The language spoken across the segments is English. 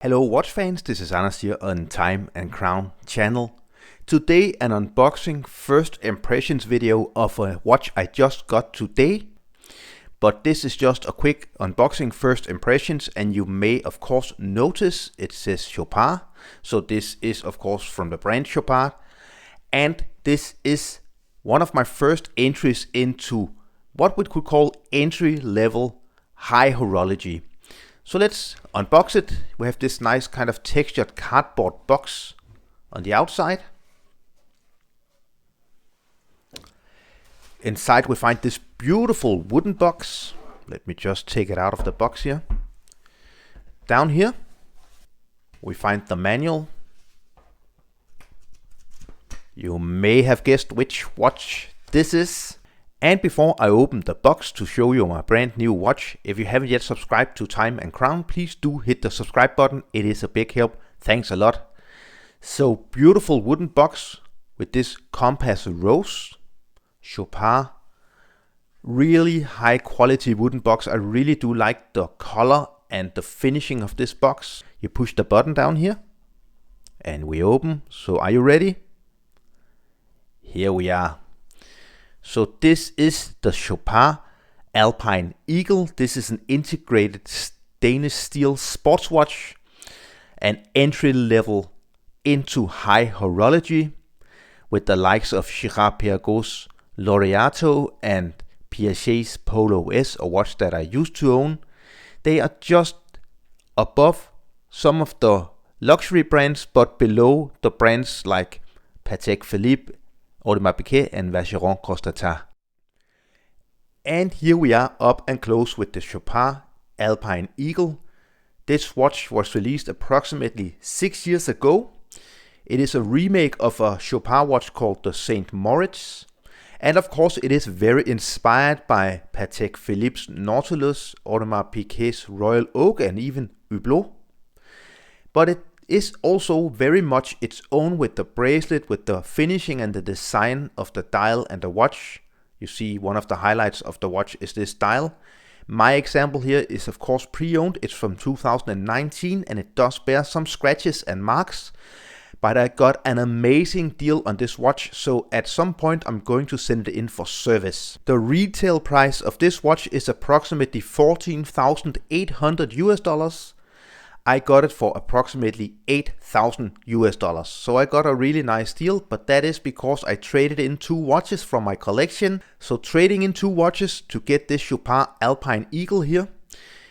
Hello watch fans, this is Anders here on Time and Crown channel. Today an unboxing first impressions video of a watch I just got today. But this is just a quick unboxing first impressions, and you may of course notice it says Chopard. So this is of course from the brand Chopard. And this is one of my first entries into what we could call entry level high horology. So let's unbox it. We have this nice kind of textured cardboard box on the outside. Inside we find this beautiful wooden box. Let me just take it out of the box here. Down here we find the manual. You may have guessed which watch this is. And before I open the box to show you my brand new watch, if you haven't yet subscribed to Time and Crown, please do hit the subscribe button. It is a big help. Thanks a lot. So beautiful wooden box with this compass rose. Chopard. Really high quality wooden box. I really do like the color and the finishing of this box. You push the button down here and we open. So are you ready? Here we are. So this is the Chopard Alpine Eagle. This is an integrated stainless steel sports watch, an entry level into high horology with the likes of Girard-Perregaux's Laureato and Piaget's Polo S, a watch that I used to own. They are just above some of the luxury brands, but below the brands like Patek Philippe, Audemars Piguet and Vacheron Constantin. And here we are up and close with the Chopard Alpine Eagle. This watch was released approximately 6 years ago. It is a remake of a Chopard watch called the St. Moritz. And of course it is very inspired by Patek Philippe's Nautilus, Audemars Piguet's Royal Oak and even Hublot. But it is also very much its own with the bracelet, with the finishing and the design of the dial and the watch. You see one of the highlights of the watch is this dial. My example here is of course pre-owned. It's from 2019 and it does bear some scratches and marks. But I got an amazing deal on this watch, so at some point I'm going to send it in for service. The retail price of this watch is approximately $14,800 US. I got it for approximately $8,000 US. So I got a really nice deal, but that is because I traded in 2 watches from my collection. So trading in 2 watches to get this Chopard Alpine Eagle here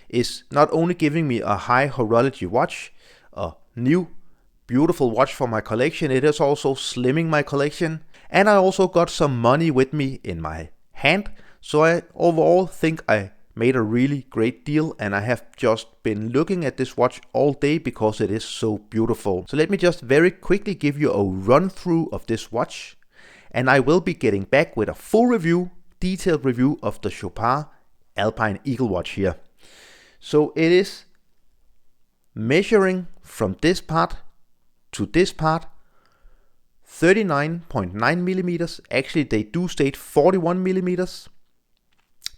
is not only giving me a high horology watch, a new beautiful watch for my collection, it is also slimming my collection. And I also got some money with me in my hand. So I overall think I made a really great deal, and I have just been looking at this watch all day because it is so beautiful. So let me just very quickly give you a run through of this watch, and I will be getting back with a full review, detailed review of the Chopard Alpine Eagle watch here. So it is measuring from this part to this part 39.9 millimeters. Actually they do state 41 millimeters.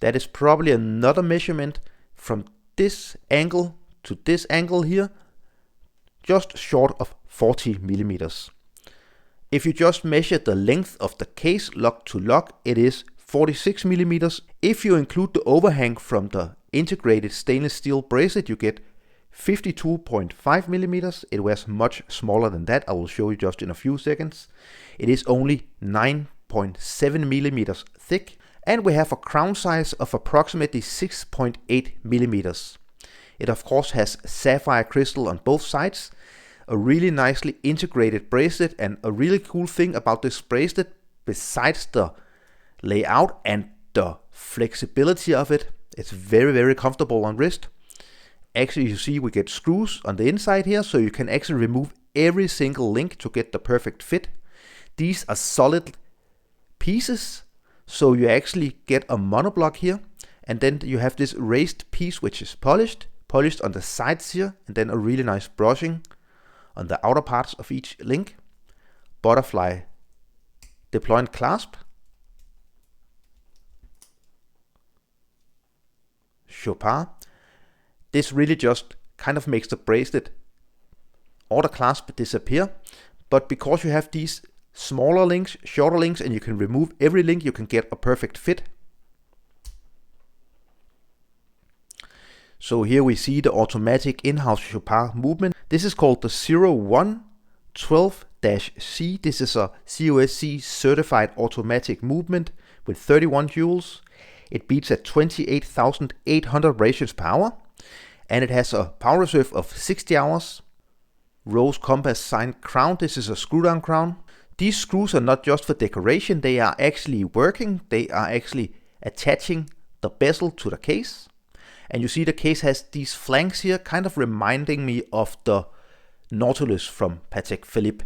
That is probably another measurement from this angle to this angle here, just short of 40 millimeters. If you just measure the length of the case lock to lock, it is 46 millimeters. If you include the overhang from the integrated stainless steel bracelet, you get 52.5 millimeters. It was much smaller than that. I will show you just in a few seconds. It is only 9.7 millimeters thick. And we have a crown size of approximately 6.8 millimeters. It of course has sapphire crystal on both sides, a really nicely integrated bracelet, and a really cool thing about this bracelet, besides the layout and the flexibility of it, it's very comfortable on wrist. Actually you see we get screws on the inside here, so you can actually remove every single link to get the perfect fit. These are solid pieces. So you actually get a monoblock here, and then you have this raised piece which is polished on the sides here, and then a really nice brushing on the outer parts of each link. Butterfly deployment clasp. Chopard. This really just kind of makes the bracelet or the clasp disappear. But because you have these smaller links, shorter links, and you can remove every link, you can get a perfect fit. So here we see the automatic in-house Chopard movement. This is called the 0112-C. This is a COSC certified automatic movement with 31 joules. It beats at 28,800 radians per hour, and it has a power reserve of 60 hours. Rose compass sign crown. This is a screw down crown. These screws are not just for decoration, they are actually working. They are actually attaching the bezel to the case. And you see the case has these flanks here, kind of reminding me of the Nautilus from Patek Philippe.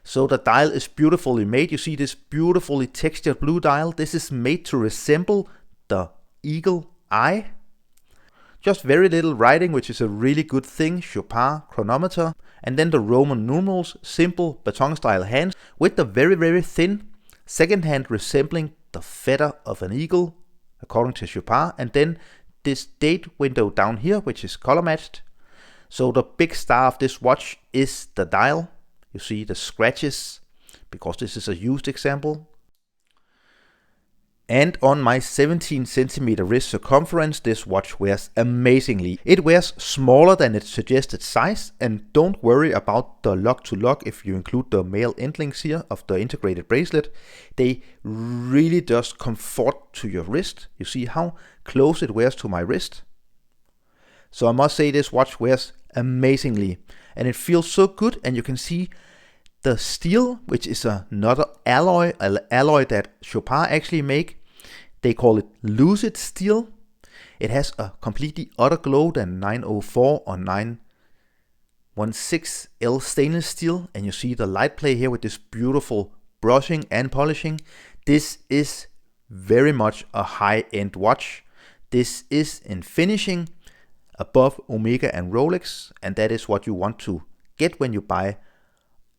So the dial is beautifully made. You see this beautifully textured blue dial. This is made to resemble the eagle eye. Just very little writing, which is a really good thing. Chopard chronometer. And then the Roman numerals, simple baton style hands with the very, very thin second hand resembling the feather of an eagle, according to Chopard. And then this date window down here, which is color matched. So the big star of this watch is the dial. You see the scratches, because this is a used example. And on my 17 centimeter wrist circumference, this watch wears amazingly. It wears smaller than its suggested size, and don't worry about the lock to lock if you include the male end links here of the integrated bracelet. They really just comfort to your wrist. You see how close it wears to my wrist. So I must say this watch wears amazingly, and it feels so good. And you can see the steel, which is another alloy that Chopard actually make. They call it lucid steel. It has a completely other glow than 904 or 916L stainless steel. And you see the light play here with this beautiful brushing and polishing. This is very much a high-end watch. This is in finishing above Omega and Rolex, and that is what you want to get when you buy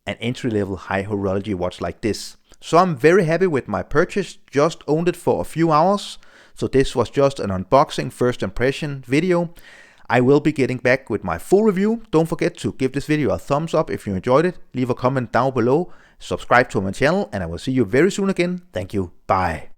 an entry-level high horology watch like this. So I'm very happy with my purchase, just owned it for a few hours. So this was just an unboxing first impression video. I will be getting back with my full review. Don't forget to give this video a thumbs up if you enjoyed it. Leave a comment down below, subscribe to my channel, and I will see you very soon again. Thank you, bye.